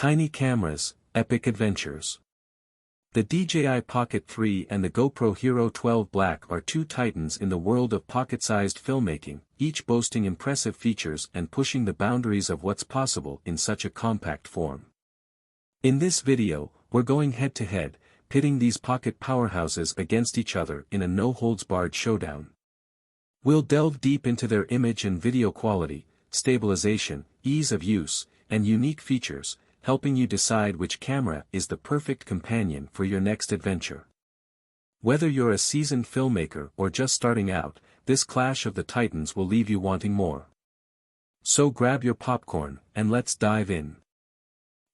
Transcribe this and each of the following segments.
Tiny cameras, epic adventures. The DJI Pocket 3 and the GoPro Hero 12 Black are two titans in the world of pocket-sized filmmaking, each boasting impressive features and pushing the boundaries of what's possible in such a compact form. In this video, we're going head-to-head, pitting these pocket powerhouses against each other in a no-holds-barred showdown. We'll delve deep into their image and video quality, stabilization, ease of use, and unique features, helping you decide which camera is the perfect companion for your next adventure. Whether you're a seasoned filmmaker or just starting out, this clash of the titans will leave you wanting more. So grab your popcorn, and let's dive in.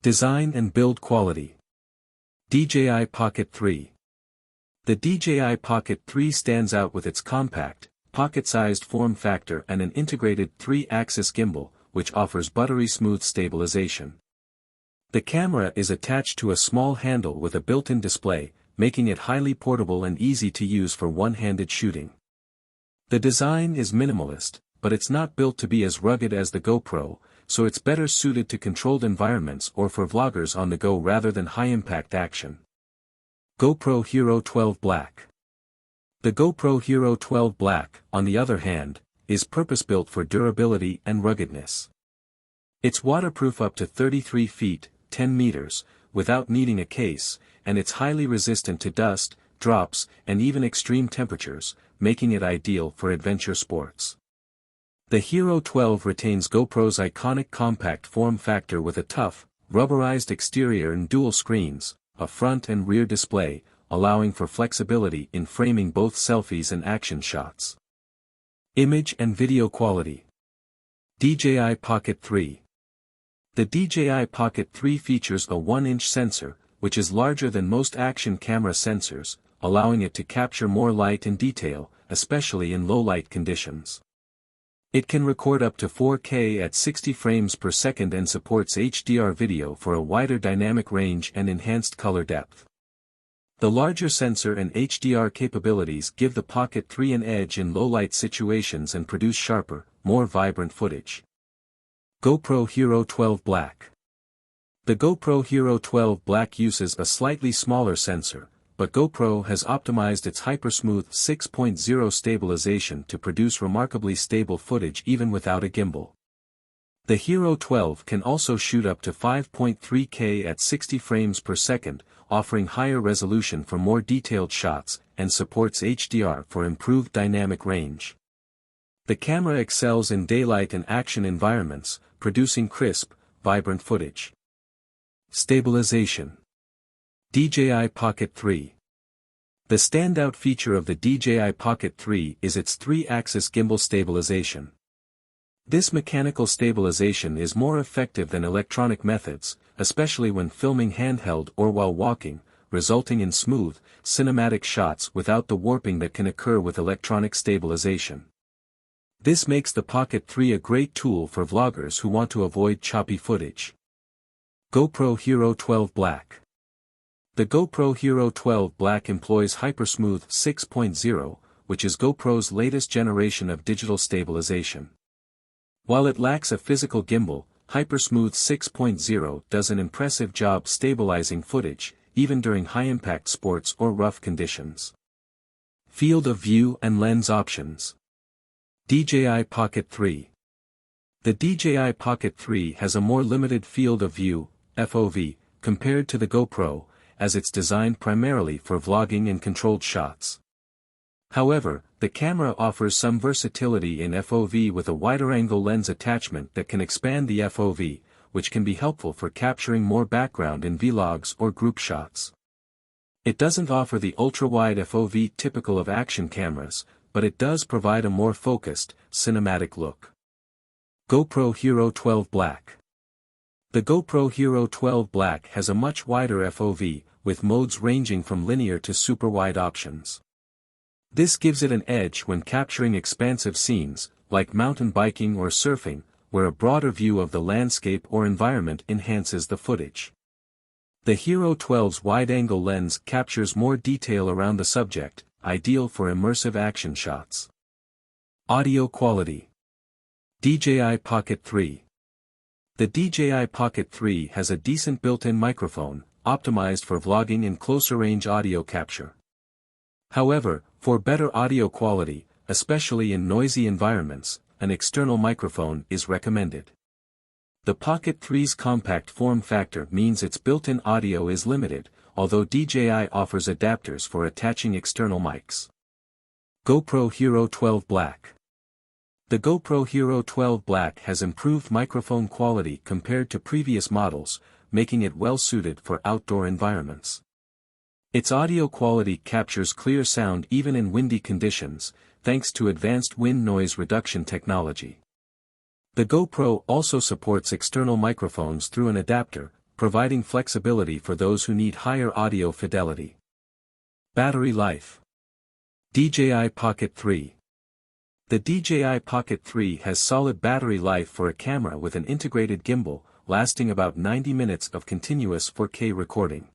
Design and build quality. DJI Pocket 3. The DJI Pocket 3 stands out with its compact, pocket-sized form factor and an integrated 3-axis gimbal, which offers buttery smooth stabilization. The camera is attached to a small handle with a built-in display, making it highly portable and easy to use for one-handed shooting. The design is minimalist, but it's not built to be as rugged as the GoPro, so it's better suited to controlled environments or for vloggers on the go rather than high-impact action. GoPro Hero 12 Black. The GoPro Hero 12 Black, on the other hand, is purpose-built for durability and ruggedness. It's waterproof up to 33 feet, 10 meters, without needing a case, and it's highly resistant to dust, drops, and even extreme temperatures, making it ideal for adventure sports. The Hero 12 retains GoPro's iconic compact form factor with a tough, rubberized exterior and dual screens, a front and rear display, allowing for flexibility in framing both selfies and action shots. Image and video quality. DJI Pocket 3. The DJI Pocket 3 features a 1-inch sensor, which is larger than most action camera sensors, allowing it to capture more light and detail, especially in low-light conditions. It can record up to 4K at 60 frames per second and supports HDR video for a wider dynamic range and enhanced color depth. The larger sensor and HDR capabilities give the Pocket 3 an edge in low-light situations and produce sharper, more vibrant footage. GoPro Hero 12 Black. The GoPro Hero 12 Black uses a slightly smaller sensor, but GoPro has optimized its hypersmooth 6.0 stabilization to produce remarkably stable footage even without a gimbal. The Hero 12 can also shoot up to 5.3K at 60 frames per second, offering higher resolution for more detailed shots, and supports HDR for improved dynamic range. The camera excels in daylight and action environments, producing crisp, vibrant footage. Stabilization. DJI Pocket 3. The standout feature of the DJI Pocket 3 is its 3-axis gimbal stabilization. This mechanical stabilization is more effective than electronic methods, especially when filming handheld or while walking, resulting in smooth, cinematic shots without the warping that can occur with electronic stabilization. This makes the Pocket 3 a great tool for vloggers who want to avoid choppy footage. GoPro Hero 12 Black. The GoPro Hero 12 Black employs Hypersmooth 6.0, which is GoPro's latest generation of digital stabilization. While it lacks a physical gimbal, Hypersmooth 6.0 does an impressive job stabilizing footage, even during high-impact sports or rough conditions. Field of view and lens options. DJI Pocket 3. The DJI Pocket 3 has a more limited field of view, FOV, compared to the GoPro, as it's designed primarily for vlogging and controlled shots. However, the camera offers some versatility in FOV with a wider-angle lens attachment that can expand the FOV, which can be helpful for capturing more background in vlogs or group shots. It doesn't offer the ultra-wide FOV typical of action cameras, but it does provide a more focused, cinematic look. GoPro Hero 12 Black. The GoPro Hero 12 Black has a much wider FOV, with modes ranging from linear to super-wide options. This gives it an edge when capturing expansive scenes, like mountain biking or surfing, where a broader view of the landscape or environment enhances the footage. The Hero 12's wide-angle lens captures more detail around the subject, ideal for immersive action shots. Audio quality. DJI Pocket 3. The DJI Pocket 3 has a decent built-in microphone, optimized for vlogging and closer-range audio capture. However, for better audio quality, especially in noisy environments, an external microphone is recommended. The Pocket 3's compact form factor means its built-in audio is limited, although DJI offers adapters for attaching external mics. GoPro Hero 12 Black. The GoPro Hero 12 Black has improved microphone quality compared to previous models, making it well-suited for outdoor environments. Its audio quality captures clear sound even in windy conditions, thanks to advanced wind noise reduction technology. The GoPro also supports external microphones through an adapter, providing flexibility for those who need higher audio fidelity. Battery life. DJI Pocket 3. The DJI Pocket 3 has solid battery life for a camera with an integrated gimbal, lasting about 90 minutes of continuous 4K recording.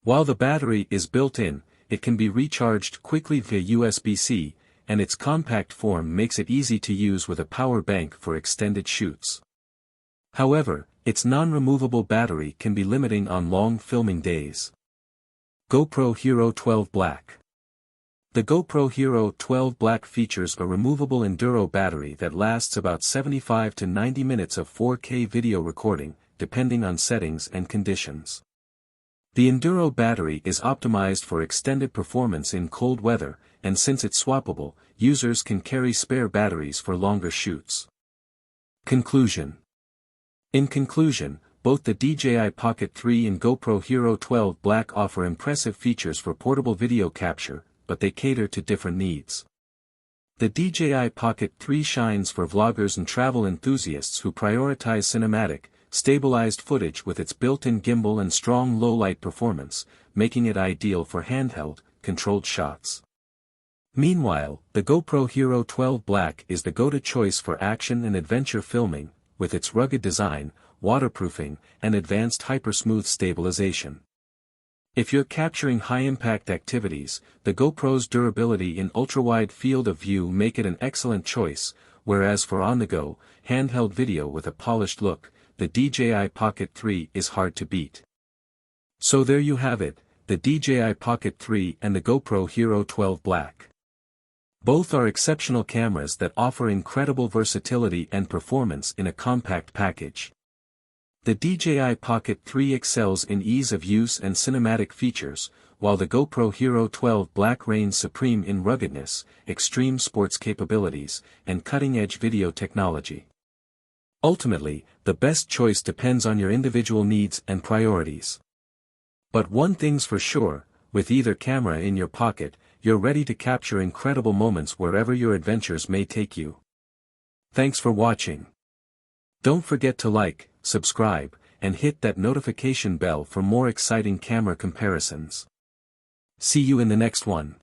While the battery is built in, it can be recharged quickly via USB-C, and its compact form makes it easy to use with a power bank for extended shoots. However, its non-removable battery can be limiting on long filming days. GoPro Hero 12 Black. The GoPro Hero 12 Black features a removable Enduro battery that lasts about 75 to 90 minutes of 4K video recording, depending on settings and conditions. The Enduro battery is optimized for extended performance in cold weather, and since it's swappable, users can carry spare batteries for longer shoots. Conclusion. In conclusion, both the DJI Pocket 3 and GoPro Hero 12 Black offer impressive features for portable video capture, but they cater to different needs. The DJI Pocket 3 shines for vloggers and travel enthusiasts who prioritize cinematic, stabilized footage with its built-in gimbal and strong low-light performance, making it ideal for handheld, controlled shots. Meanwhile, the GoPro Hero 12 Black is the go-to choice for action and adventure filming, with its rugged design, waterproofing, and advanced hyper-smooth stabilization. If you're capturing high-impact activities, the GoPro's durability in ultra-wide field of view make it an excellent choice, whereas for on-the-go, handheld video with a polished look, the DJI Pocket 3 is hard to beat. So there you have it, the DJI Pocket 3 and the GoPro Hero 12 Black. Both are exceptional cameras that offer incredible versatility and performance in a compact package. The DJI Pocket 3 excels in ease of use and cinematic features, while the GoPro Hero 12 Black reigns supreme in ruggedness, extreme sports capabilities, and cutting-edge video technology. Ultimately, the best choice depends on your individual needs and priorities. But one thing's for sure, with either camera in your pocket, you're ready to capture incredible moments wherever your adventures may take you. Thanks for watching. Don't forget to like, subscribe, and hit that notification bell for more exciting camera comparisons. See you in the next one.